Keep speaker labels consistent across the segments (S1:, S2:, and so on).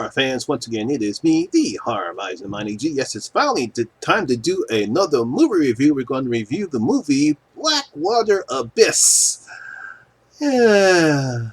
S1: horror fans. Once again, it is me, the Horror Miser Monty G. Yes, it's finally time to do another movie review. We're going to review the movie Blackwater Abyss. Yeah.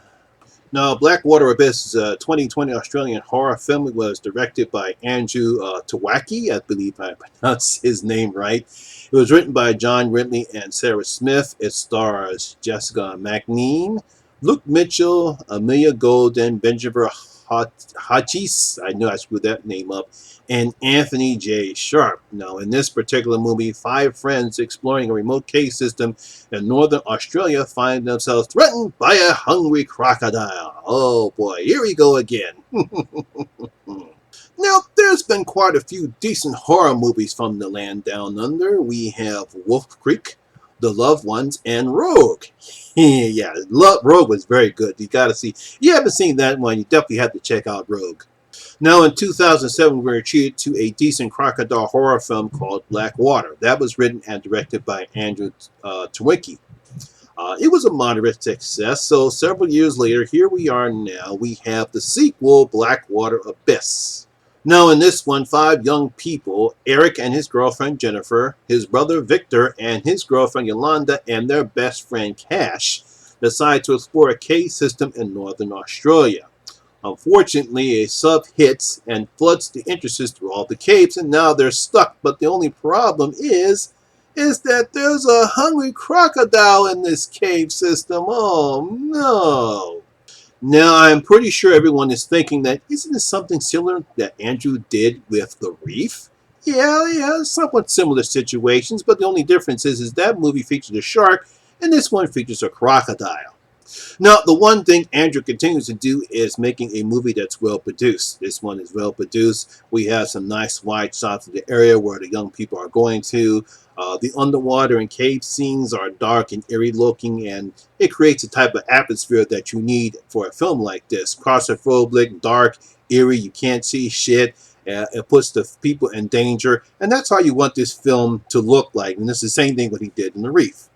S1: Now, Blackwater Abyss is a 2020 Australian horror film. It was directed by Andrew Tawaki. I believe I pronounced his name right. It was written by John Ridley and Sarah Smith. It stars Jessica McNean, Luke Mitchell, Amelia Golden, Benjamin Hodges, I know I screwed that name up, and Anthony J. Sharp. Now, in this particular movie, 5 friends exploring a remote cave system in northern Australia find themselves threatened by a hungry crocodile. Oh boy, here we go again. Now, there's been quite a few decent horror movies from the land down under. We have Wolf Creek, The Loved Ones, and Rogue. Yeah, Rogue was very good. You got to see. If you haven't seen that one, you definitely have to check out Rogue. Now, in 2007, we were treated to a decent crocodile horror film called Blackwater. That was written and directed by Andrew Tawaki. It was a moderate success, so several years later, here we are now. We have the sequel, Blackwater Abyss. Now, in this one, 5 young people, Eric and his girlfriend Jennifer, his brother Victor, and his girlfriend Yolanda, and their best friend Cash, decide to explore a cave system in northern Australia. Unfortunately, a sub hits and floods the entrances through all the caves, and now they're stuck. But the only problem is that there's a hungry crocodile in this cave system. Oh, no. Now, I'm pretty sure everyone is thinking that, isn't this something similar that Andrew did with The Reef? Yeah, somewhat similar situations, but the only difference is that movie features a shark, and this one features a crocodile. Now, the one thing Andrew continues to do is making a movie that's well produced. This one is well produced. We have some nice wide shots of the area where the young people are going to. The underwater and cave scenes are dark and eerie looking, and it creates a type of atmosphere that you need for a film like this. Claustrophobic, dark, eerie, you can't see shit. It puts the people in danger, and that's how you want this film to look like. And it's the same thing what he did in The Reef.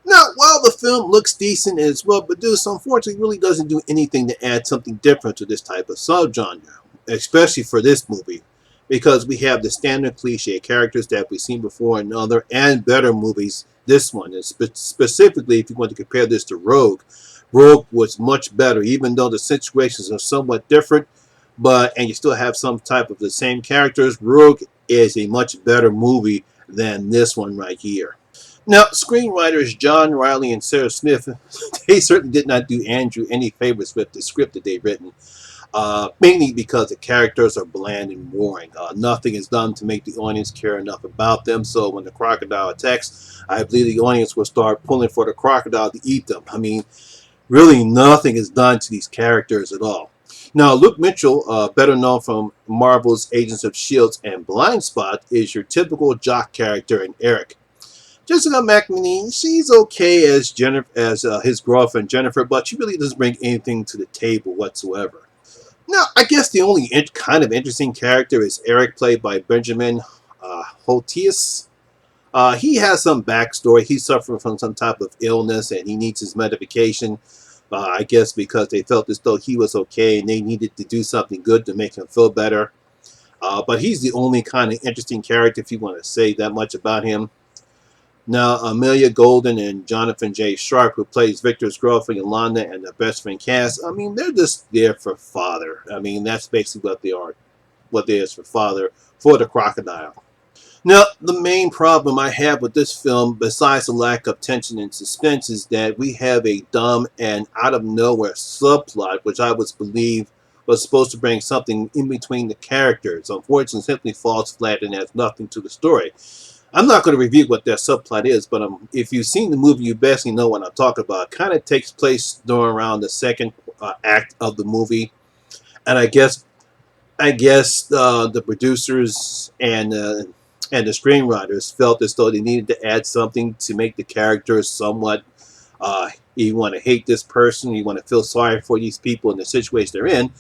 S1: Now, while the film looks decent and is well produced, unfortunately, it really doesn't do anything to add something different to this type of subgenre, especially for this movie, because we have the standard cliche characters that we've seen before in other and better movies. This one is specifically, if you want to compare this to Rogue, Rogue was much better, even though the situations are somewhat different, and you still have some type of the same characters. Rogue is a much better movie than this one right here. Now, screenwriters John Riley and Sarah Smith, they certainly did not do Andrew any favors with the script that they've written, mainly because the characters are bland and boring. Nothing is done to make the audience care enough about them, so when the crocodile attacks, I believe the audience will start pulling for the crocodile to eat them. I mean, really nothing is done to these characters at all. Now, Luke Mitchell, better known from Marvel's Agents of S.H.I.E.L.D. and Blind Spot, is your typical jock character in Eric. Jessica McNean, she's okay as his girlfriend Jennifer, but she really doesn't bring anything to the table whatsoever. Now, I guess the only kind of interesting character is Eric, played by Benjamin Hodges. He has some backstory. He's suffering from some type of illness, and he needs his medication. I guess because they felt as though he was okay, and they needed to do something good to make him feel better. But he's the only kind of interesting character, if you want to say that much about him. Now, Amelia Golden and Jonathan J. Sharp, who plays Victor's girlfriend Yolanda and their best friend Cass, I mean, they're just there for father. I mean, that's basically what they are, what they is for father, for the crocodile. Now, the main problem I have with this film, besides the lack of tension and suspense, is that we have a dumb and out-of-nowhere subplot, which I was believe was supposed to bring something in between the characters. Unfortunately, simply falls flat and has nothing to the story. I'm not going to review what that subplot is, but if you've seen the movie, you basically know what I'm talking about. It kind of takes place during around the second act of the movie, and I guess the producers and the screenwriters felt as though they needed to add something to make the characters somewhat. You want to hate this person, you want to feel sorry for these people in the situation they're in.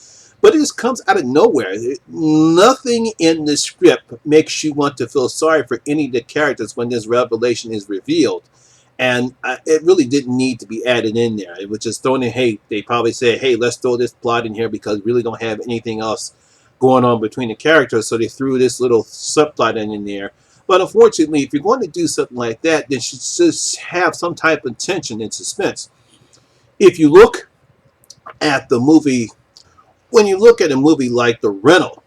S1: But it just comes out of nowhere. Nothing in the script makes you want to feel sorry for any of the characters when this revelation is revealed. And it really didn't need to be added in there. It was just thrown in, hey, they probably said, hey, let's throw this plot in here because we really don't have anything else going on between the characters, so they threw this little subplot in there. But unfortunately, if you're going to do something like that, then you should just have some type of tension and suspense. If you look at the movie, when you look at a movie like The Rental,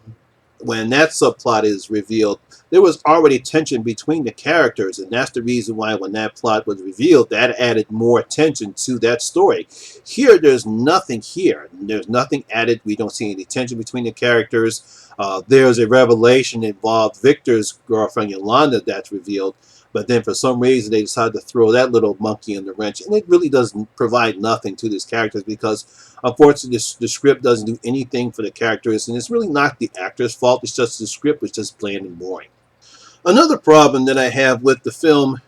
S1: when that subplot is revealed, there was already tension between the characters, and that's the reason why when that plot was revealed, that added more tension to that story. Here, there's nothing here. There's nothing added. We don't see any tension between the characters. There's a revelation that involved Victor's girlfriend, Yolanda, that's revealed. But then for some reason, they decided to throw that little monkey in the wrench. And it really doesn't provide nothing to these characters because, unfortunately, the script doesn't do anything for the characters. And it's really not the actor's fault. It's just the script was just bland and boring. Another problem that I have with the film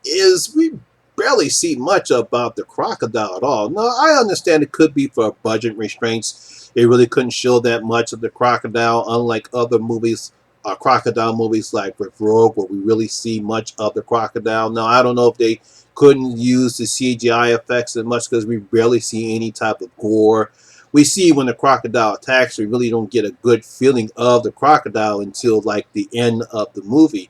S1: is we barely see much about the crocodile at all. Now, I understand it could be for budget restraints. They really couldn't show that much of the crocodile, unlike other movies, crocodile movies like with Rogue, where we really see much of the crocodile. Now, I don't know if they couldn't use the CGI effects as much because we barely see any type of gore. We see when the crocodile attacks, we really don't get a good feeling of the crocodile until like the end of the movie.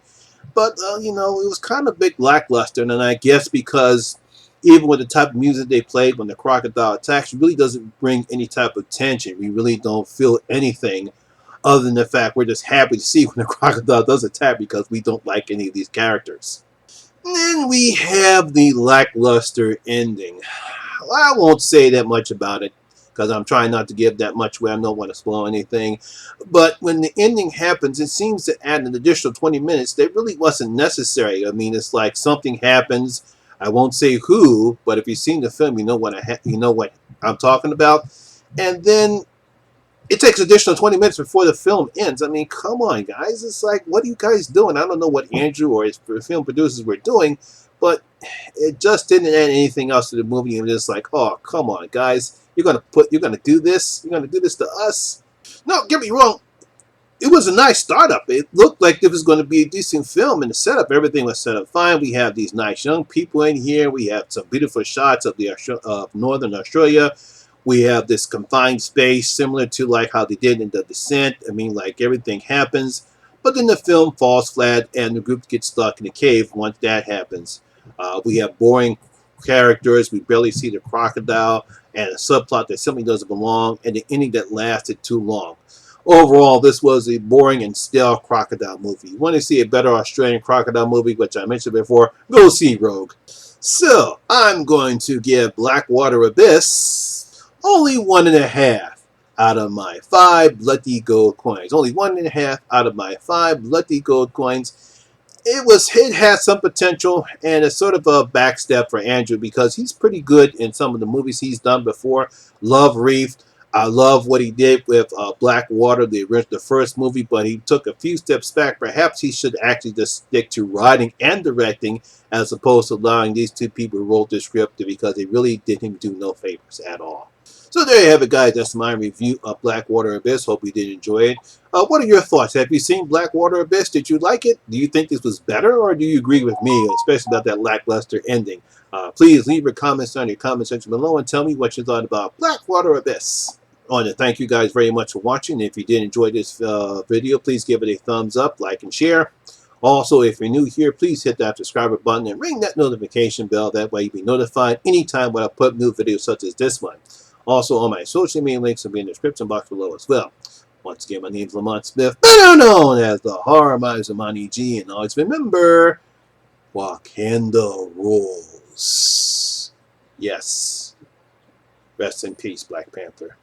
S1: But, you know, it was kind of big lackluster, and I guess because even with the type of music they played when the crocodile attacks, it really doesn't bring any type of tension. We really don't feel anything other than the fact we're just happy to see when the crocodile does attack because we don't like any of these characters. And then we have the lackluster ending. Well, I won't say that much about it because I'm trying not to give that much away. I don't want to spoil anything. But when the ending happens, it seems to add an additional 20 minutes that really wasn't necessary. I mean, it's like something happens. I won't say who, but if you've seen the film, you know what I'm talking about. And then it takes additional 20 minutes before the film ends. I mean, come on, guys. It's like, what are you guys doing? I don't know what Andrew or his film producers were doing, but it just didn't add anything else to the movie. And it's like, oh, come on, guys. You're gonna do this? You're gonna do this to us? No, get me wrong. It was a nice startup. It looked like it was going to be a decent film, and the setup, everything was set up fine. We have these nice young people in here. We have some beautiful shots of northern Australia. We have this confined space, similar to like how they did in The Descent. I mean, like everything happens, but then the film falls flat, and the group gets stuck in a cave once that happens. We have boring characters. We barely see the crocodile, and a subplot that simply doesn't belong, and the ending that lasted too long. Overall, this was a boring and stale crocodile movie. You want to see a better Australian crocodile movie, which I mentioned before, go see Rogue. So, I'm going to give Blackwater Abyss only 1.5 out of my 5 bloody gold coins. Only 1.5 out of my 5 bloody gold coins. It has some potential, and it's sort of a backstep for Andrew because he's pretty good in some of the movies he's done before. Love Reef. I love what he did with Blackwater, the first movie, but he took a few steps back. Perhaps he should actually just stick to writing and directing as opposed to allowing these two people who wrote the script because they really did him do no favors at all. So there you have it, guys. That's my review of Blackwater Abyss. Hope you did enjoy it. What are your thoughts? Have you seen Blackwater Abyss? Did you like it? Do you think this was better, or do you agree with me, especially about that lackluster ending? Please leave your comments on your comment section below and tell me what you thought about Blackwater Abyss. I want to thank you guys very much for watching. If you did enjoy this video, please give it a thumbs up, like, and share. Also, if you're new here, please hit that subscriber button and ring that notification bell. That way you'll be notified anytime when I put new videos such as this one. Also, all my social media links will be in the description box below as well. Once again, my name is Lamont Smith, better known as the Horror Miser Monty G. And always remember, Wakanda rules. Yes. Rest in peace, Black Panther.